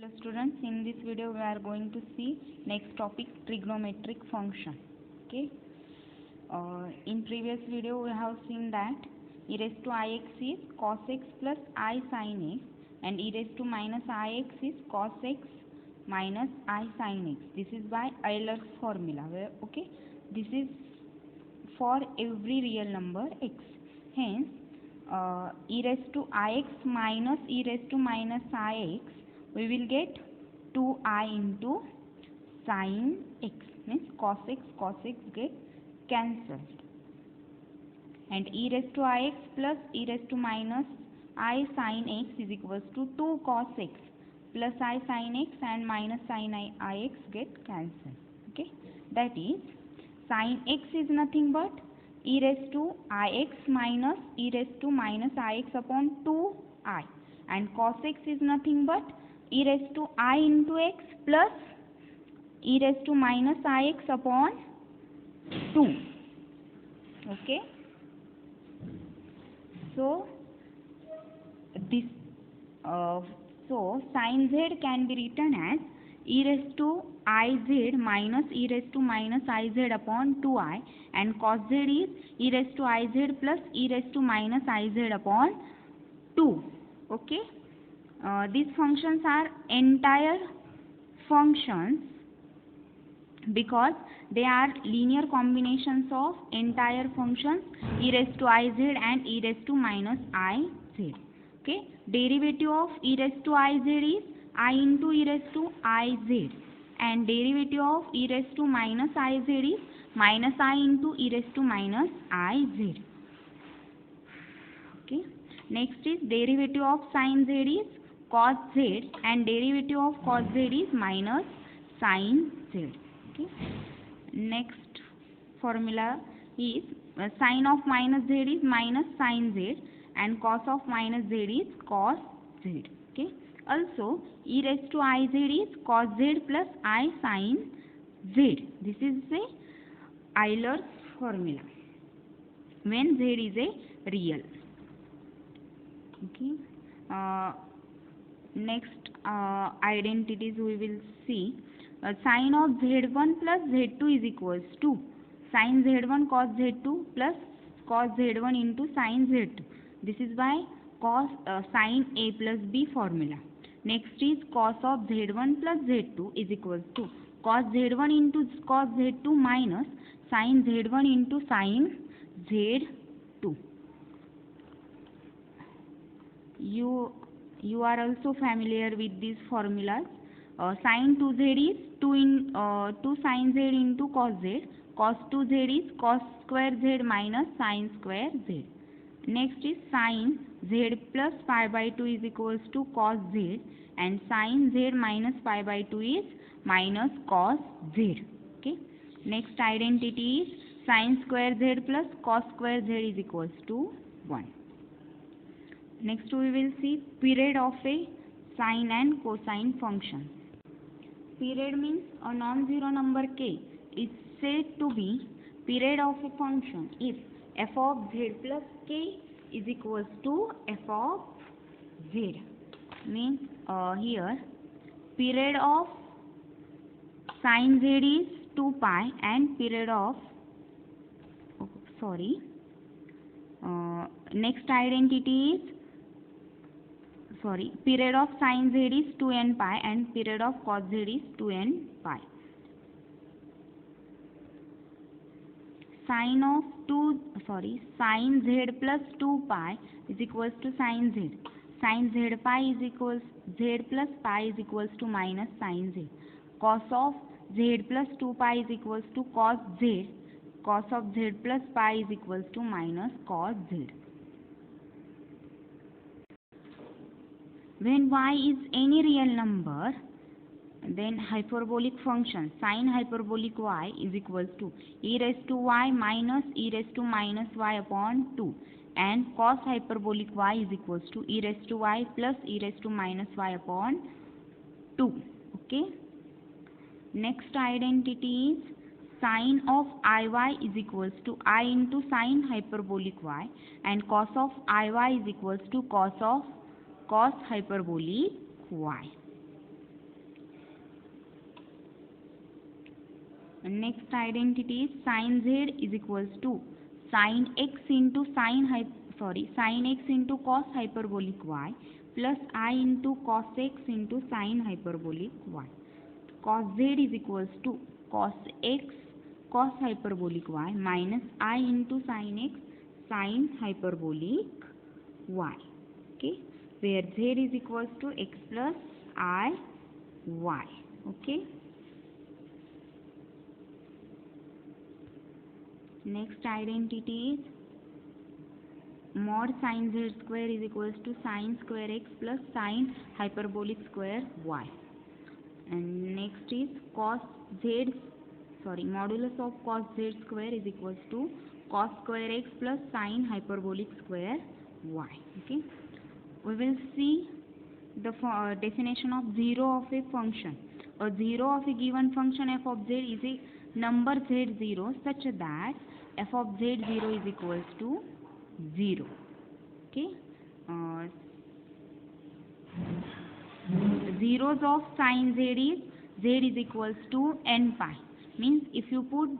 Hello students, in this video we are going to see next topic, trigonometric function. Okay. In previous video we have seen that e raised to ix is cos x plus I sin x and e raised to minus ix is cos x minus I sin x. This is by Euler's formula. Okay. This is for every real number x. Hence, e raised to ix minus e raised to minus ix, we will get 2i into sin x, means cos x get cancelled, and e raised to ix plus e raised to minus I sin x is equals to 2 cos x plus I sin x and minus sin ix get cancelled. Okay, that is sin x is nothing but e raised to ix minus e raised to minus ix upon 2i, and cos x is nothing but e raised to I into x plus e raised to minus ix upon 2. Okay, so this sin z can be written as e raised to iz minus e raised to minus iz upon 2i, and cos z is e raised to iz plus e raised to minus iz upon 2. Okay. These functions are entire functions because they are linear combinations of entire functions e raised to iz and e raised to minus iz. Okay, derivative of e raised to iz is I into e raised to iz, and derivative of e raised to minus iz is minus I into e raised to minus iz. Okay, next is derivative of sin z is cos z, and derivative of cos z is minus sin z. Okay. Next formula is sin of minus z is minus sin z, and cos of minus z is cos z. Okay. Also, e raised to iz is cos z plus I sin z. This is the Euler's formula when z is a real. Okay. Next identities we will see. Sin of z1 plus z2 is equals to sin z1 cos z2 plus cos z1 into sin z2. This is by sin a plus b formula. Next is cos of z1 plus z2 is equals to cos z1 into cos z2 minus sin z1 into sin z2. You are also familiar with these formulas. Sin 2z is 2 sin z into cos z. Cos 2z is cos square z minus sin square z. Next is sin z plus pi by 2 is equals to cos z, and sin z minus pi by 2 is minus cos z. Okay. Next identity is sin square z plus cos square z is equals to 1. Next we will see period of a sine and cosine function. Period means a non-zero number k is said to be period of a function if f of z plus k is equals to f of z. Means here period of sine z is 2 pi and period of next identity is period of sin z is 2n pi and period of cos z is 2n pi. Sin z plus 2 pi is equals to sin z. Sin z pi is equals z plus pi is equals to minus sin z. Cos of z plus 2 pi is equals to cos z. Cos of z plus pi is equals to minus cos z. When y is any real number, then hyperbolic function sin hyperbolic y is equals to e raised to y minus e raised to minus y upon 2, and cos hyperbolic y is equals to e raised to y plus e raised to minus y upon 2. Okay. Next identity is sin of iy is equals to I into sin hyperbolic y, and cos of iy is equals to cos hyperbolic y. Next identity is sin z is equals to sin x into sin x into cos hyperbolic y plus I into cos x into sin hyperbolic y. Cos z is equals to cos x cos hyperbolic y minus I into sin x sin hyperbolic y. Okay, where z is equals to x plus I y. Okay. Next identity is mod sin z square is equals to sin square x plus sin hyperbolic square y. And next is modulus of cos z square is equals to cos square x plus sin hyperbolic square y. Okay. We will see the definition of zero of a function. A zero of a given function f of z is a number z0 such that f of z0 is equals to 0. Okay. Zeros of sin z is equals to n pi. Means if you put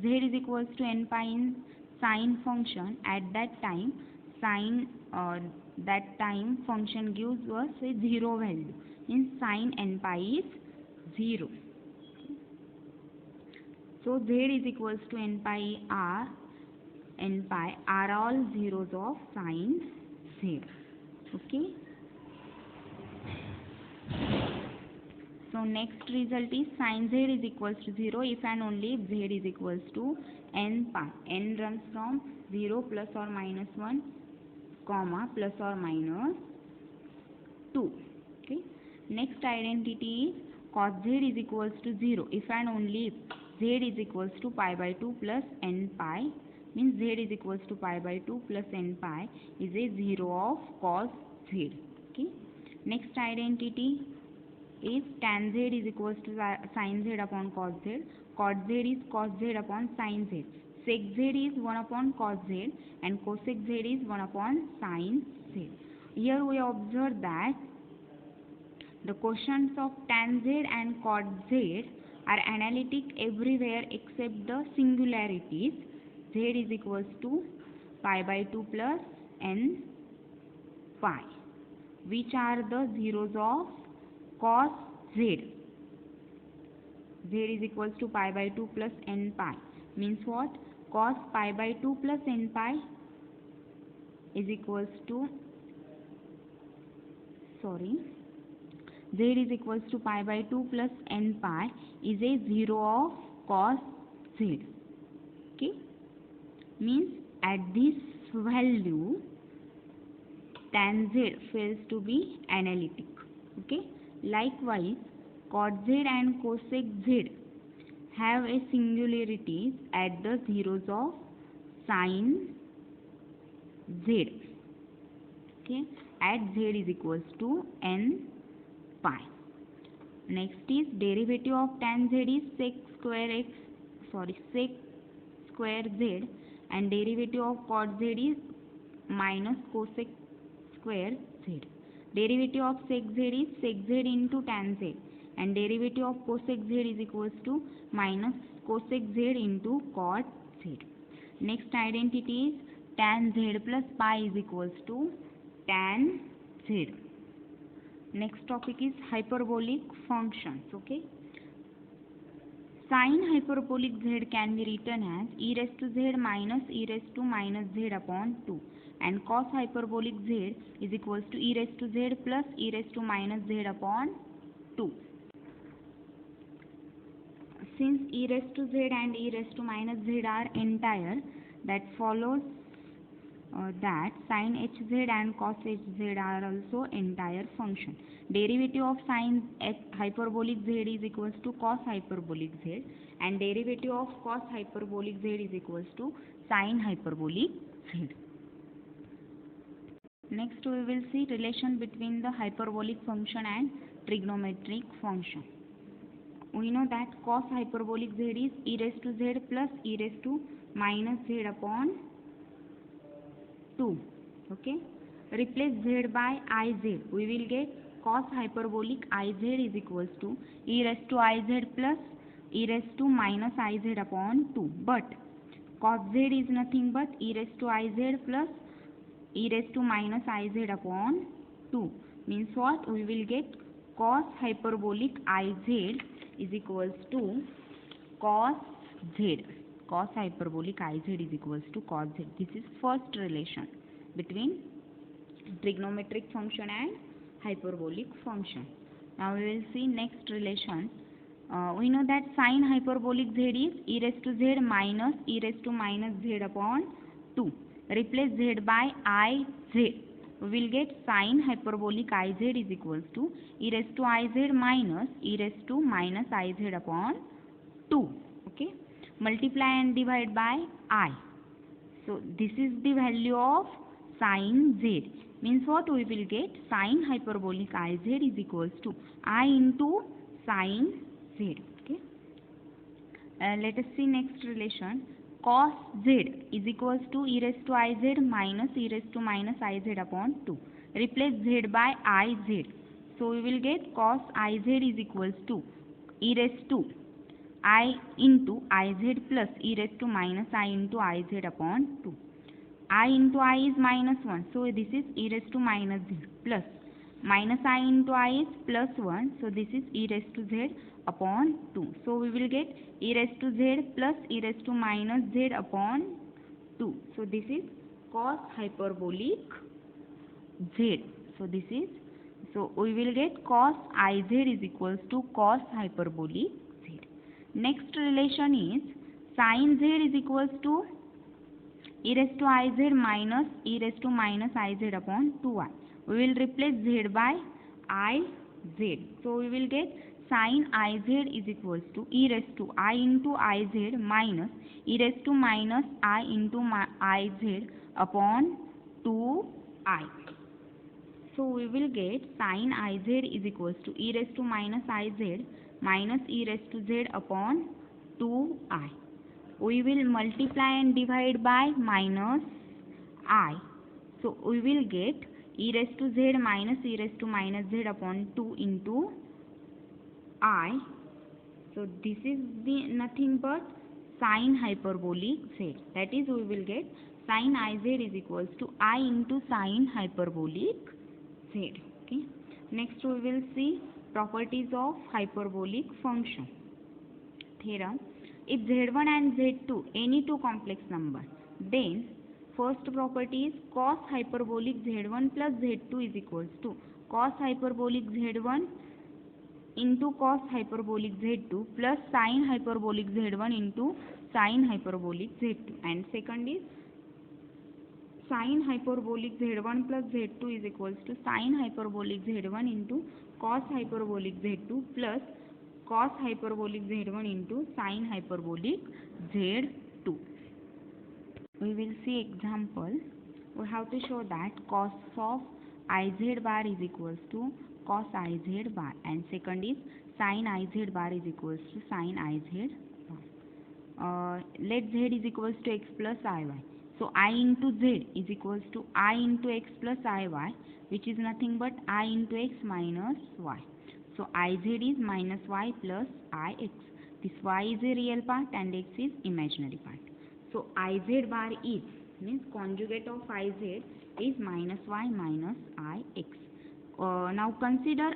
z is equals to n pi in sin function, at that time function gives us a 0 value. Means sin n pi is 0. So z is equals to n pi are all zeros of sin z. Okay. So next result is sin z is equals to 0 if and only if z is equals to n pi. N runs from 0 plus or minus 1, comma plus or minus 2. Okay. Next identity is cos z is equals to 0 if and only if z is equals to pi by 2 plus n pi. Means z is equals to pi by 2 plus n pi is a 0 of cos z. Okay. Next identity is tan z is equals to sin z upon cos z. Cot z is cos z upon sin z. Sec z is 1 upon cos z and cosec z is 1 upon sin z. Here we observe that the quotients of tan z and cot z are analytic everywhere except the singularities. Z is equals to pi by 2 plus n pi, which are the zeros of cos z. Z is equals to pi by 2 plus n pi. Means what? Cos pi by 2 plus n pi is equals to z is equals to pi by 2 plus n pi is a 0 of cos z. Okay. Means at this value tan z fails to be analytic. Okay. Likewise, cot z and cosec z have a singularities at the zeros of sin z. Okay. At z is equals to n pi. Next is derivative of tan z is sec square z, and derivative of cot z is minus cosec square z. Derivative of sec z is sec z into tan z, and derivative of cosec z is equals to minus cosec z into cot z. Next identity is tan z plus pi is equals to tan z. Next topic is hyperbolic functions. Okay. Sin hyperbolic z can be written as e raised to z minus e raised to minus z upon 2, and cos hyperbolic z is equals to e raised to z plus e raised to minus z upon 2. Since e raised to z and e raised to minus z are entire, that follows that sin hz and cos hz are also entire function. Derivative of sin hyperbolic z is equals to cos hyperbolic z, and derivative of cos hyperbolic z is equals to sin hyperbolic z. Next we will see relation between the hyperbolic function and trigonometric function. We know that cos hyperbolic z is e raised to z plus e raised to minus z upon 2. Okay. Replace z by iz. We will get cos hyperbolic iz is equals to e raised to iz plus e raised to minus iz upon 2, but cos z is nothing but e raised to iz plus e raised to minus iz upon 2, means what? We will get cos hyperbolic iz is equals to cos z. Cos hyperbolic iz is equals to cos z. This is first relation between trigonometric function and hyperbolic function. Now we will see next relation. We know that sin hyperbolic z is e raised to z minus e raised to minus z upon 2. Replace z by I z. We will get sin hyperbolic iz is equals to e raised to iz minus e raised to minus iz upon 2. Okay. Multiply and divide by I. So this is the value of sin z. Means what? We will get sin hyperbolic iz is equals to I into sin z. Okay. Let us see next relation. Cos z is equals to e raised to iz minus e raised to minus iz upon 2. Replace z by iz. So we will get cos iz is equals to e raised to I into iz plus e raised to minus I into iz upon 2. I into I is minus 1, so this is e raised to minus z plus minus I into I is plus 1, so this is e raised to z upon 2. So we will get e raised to z plus e raised to minus z upon 2. So this is cos hyperbolic z. So this is, so we will get cos iz is equals to cos hyperbolic z. Next relation is sin z is equals to e raised to iz minus e raised to minus iz upon 2i. We will replace z by iz. So we will get sin iz is equals to e raised to I into iz minus e raised to minus I into iz upon 2i. So we will get sin iz is equals to e raised to minus iz minus e raised to z upon 2i. We will multiply and divide by minus I. So we will get e raised to z minus e raised to minus z upon 2 into I. So this is the nothing but sin hyperbolic z. That is, we will get sin iz is equals to I into sin hyperbolic z. Okay. Next we will see properties of hyperbolic function. Theorem. If z1 and z2 any two complex number, then first property is cos hyperbolic z1 plus z2 is equals to cos hyperbolic z1 into cos hyperbolic z2 plus sin hyperbolic z1 into sin hyperbolic z2. And second is sin hyperbolic z1 plus z2 is equals to sin hyperbolic z1 into cos hyperbolic z2 plus cos hyperbolic z1 into sin hyperbolic z2. We will see example. We have to show that cos of iz bar is equals to cos iz bar, and second is sin iz bar is equals to sin iz bar. Let z is equals to x plus iy. So I into z is equals to I into x plus iy, which is nothing but I into x minus y. So iz is minus y plus ix. This y is a real part and x is imaginary part. So iz bar is, means conjugate of iz is minus y minus ix. Now consider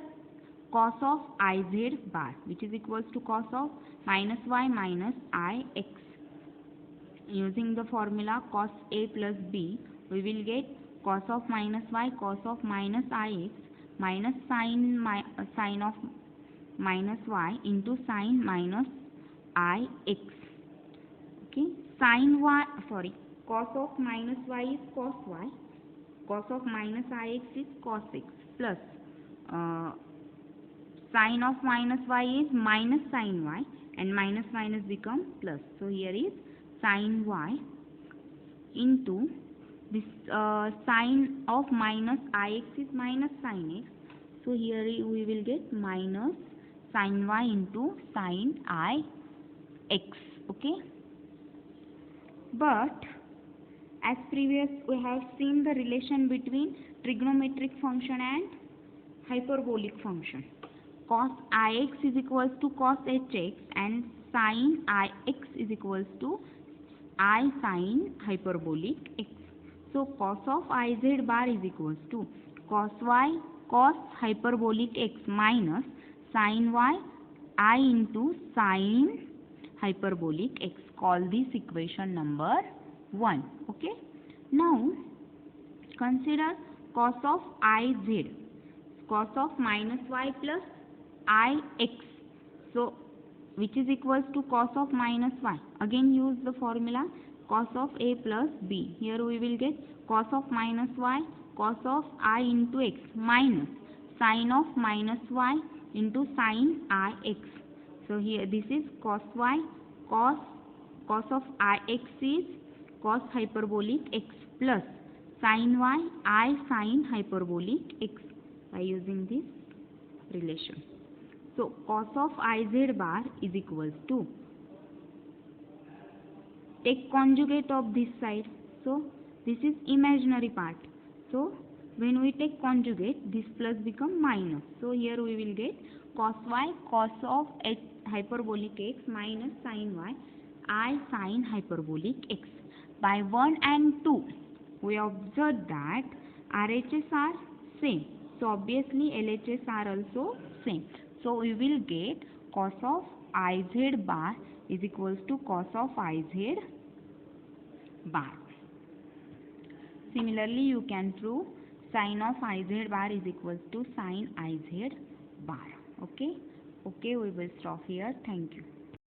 cos of iz bar, which is equals to cos of minus y minus ix. Using the formula cos a plus b, we will get cos of minus y cos of minus ix minus sin of minus y into sin minus ix. Okay, sin y, cos of minus y is cos y, cos of minus ix is cos x, plus sin of minus y is minus sin y, and minus minus become plus. So here is sin y into this sin of minus ix is minus sin x. So here we will get minus sin y into sin ix. Okay. But as previous we have seen the relation between trigonometric function and hyperbolic function. cos Ix is equals to cos Hx and sin Ix is equals to I sin hyperbolic x. So cos of Iz bar is equals to cos y cos hyperbolic x minus sin y I into sin hyperbolic x. Call this equation number 1. Okay. Now consider cos of Iz, cos of minus y plus Ix. So which is equals to cos of minus y. Again use the formula cos of a plus b. Here we will get cos of minus y cos of I into x minus sin of minus y into sin Ix. So here this is cos y cos of Ix is cos hyperbolic x plus sin y I sin hyperbolic x by using this relation. So cos of Iz bar is equals to, take conjugate of this side. So this is imaginary part. So when we take conjugate, this plus become minus. So here we will get cos y cos of hyperbolic x minus sin y I sin hyperbolic x. By 1 and 2 we observe that RHS are same. So obviously LHS are also same. So we will get cos of Iz bar is equals to cos of Iz bar. Similarly, you can prove sin of Iz bar is equals to sin Iz bar. Okay. Okay, we will stop here. Thank you.